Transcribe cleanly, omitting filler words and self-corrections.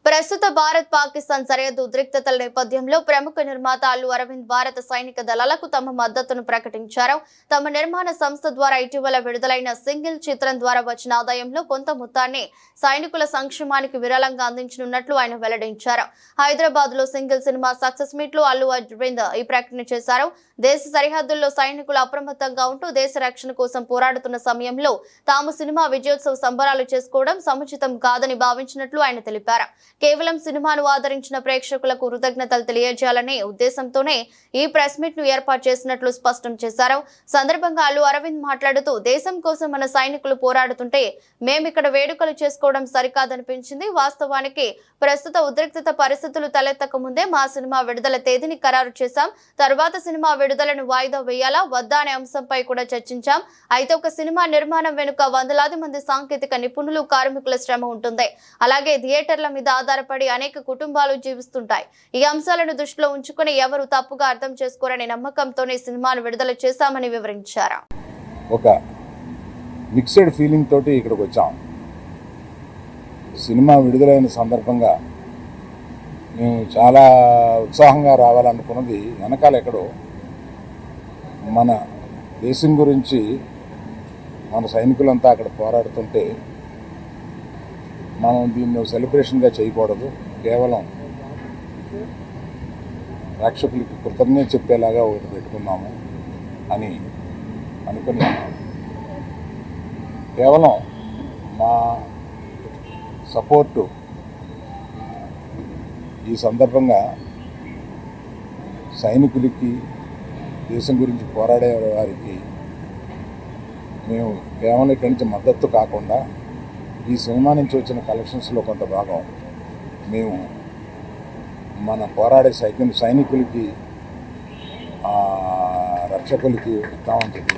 ప్రస్తుత భారత్ పాకిస్తాన్ సరిహద్దు ఉద్రిక్తతల నేపథ్యంలో ప్రముఖ నిర్మాత అల్లు అరవింద్ భారత సైనిక దళాలకు తమ మద్దతును ప్రకటించారు. తమ నిర్మాణ సంస్థ ద్వారా ఇటీవల విడుదలైన సింగిల్ చిత్రం ద్వారా వచ్చిన ఆదాయంలో కొంత మొత్తాన్ని సైనికుల సంక్షేమానికి విరాళంగా అందించనున్నట్లు ఆయన వెల్లడించారు. హైదరాబాద్ లో సింగిల్ సినిమా సక్సెస్ మీట్ లో అల్లు అరవింద్ ఈ ప్రకటన చేశారు. దేశ సరిహద్దుల్లో సైనికులు అప్రమత్తంగా ఉంటూ దేశ రక్షణ కోసం పోరాడుతున్న సమయంలో తాము సినిమా విజయోత్సవ సంబరాలు చేసుకోవడం సముచితం కాదని భావించినట్లు ఆయన తెలిపారు. కేవలం సినిమాను ఆదరించిన ప్రేక్షకులకు కృతజ్ఞతలు తెలియజేయాలనే ఉద్దేశంతోనే ఈ ప్రెస్ మీట్ ను ఏర్పాటు చేసినట్లు స్పష్టం చేశారు. సందర్భంగా అల్లు అరవింద్ మాట్లాడుతూ దేశం కోసం మన సైనికులు పోరాడుతుంటే మేమిక్కడ వేడుకలు చేసుకోవడం సరికాదనిపించింది. వాస్తవానికి ప్రస్తుత ఉద్రిక్తత పరిస్థితులు తలెత్తక ముందే మా సినిమా విడుదల తేదీని ఖరారు చేశాం. తర్వాత సినిమా విడుదలను వాయిదా వేయాలా వద్దా అనే అంశంపై కూడా చర్చించాం. అయితే ఒక సినిమా నిర్మాణం వెనుక వందలాది మంది సాంకేతిక నిపుణులు కార్మికుల శ్రమ ఉంటుంది. అలాగే థియేటర్ల మీద ఆధారపడి అనేక కుటుంబాలు జీవిస్తుంటాయి. ఈ అంశాలను దృష్టిలో ఉంచుకుని ఎవరు తప్పుగా అర్థం చేసుకోరనే నమ్మకంతోనే సినిమాను విడుదల చేశామని వివరించారు. ఒక మిక్స్డ్ ఫీలింగ్ తోటి ఇక్కడికి వచ్చాం. సినిమా విడుదలైన సందర్భంగా మేము చాలా ఉత్సాహంగా రావాలనుకున్నది వెనకాల ఎక్కడో మన దేశం గురించి మన సైనికులంతా అక్కడ పోరాడుతుంటే మనం దీన్ని సెలబ్రేషన్గా చేయకూడదు, కేవలం ప్రేక్షకులకి కృతజ్ఞత చెప్పేలాగా ఒకటి పెట్టుకున్నాము అని అనుకుని కేవలం మా సపోర్టు ఈ సందర్భంగా సైనికులకి దేశం గురించి పోరాడే వారికి మేము కేవలం ఇక్కడి నుంచి మద్దతు కాకుండా ఈ సినిమా నుంచి వచ్చిన కలెక్షన్స్లో కొంత భాగం మేము మన పోరాడే సైనికులకి రక్షకులకి ఇస్తామని చెప్పి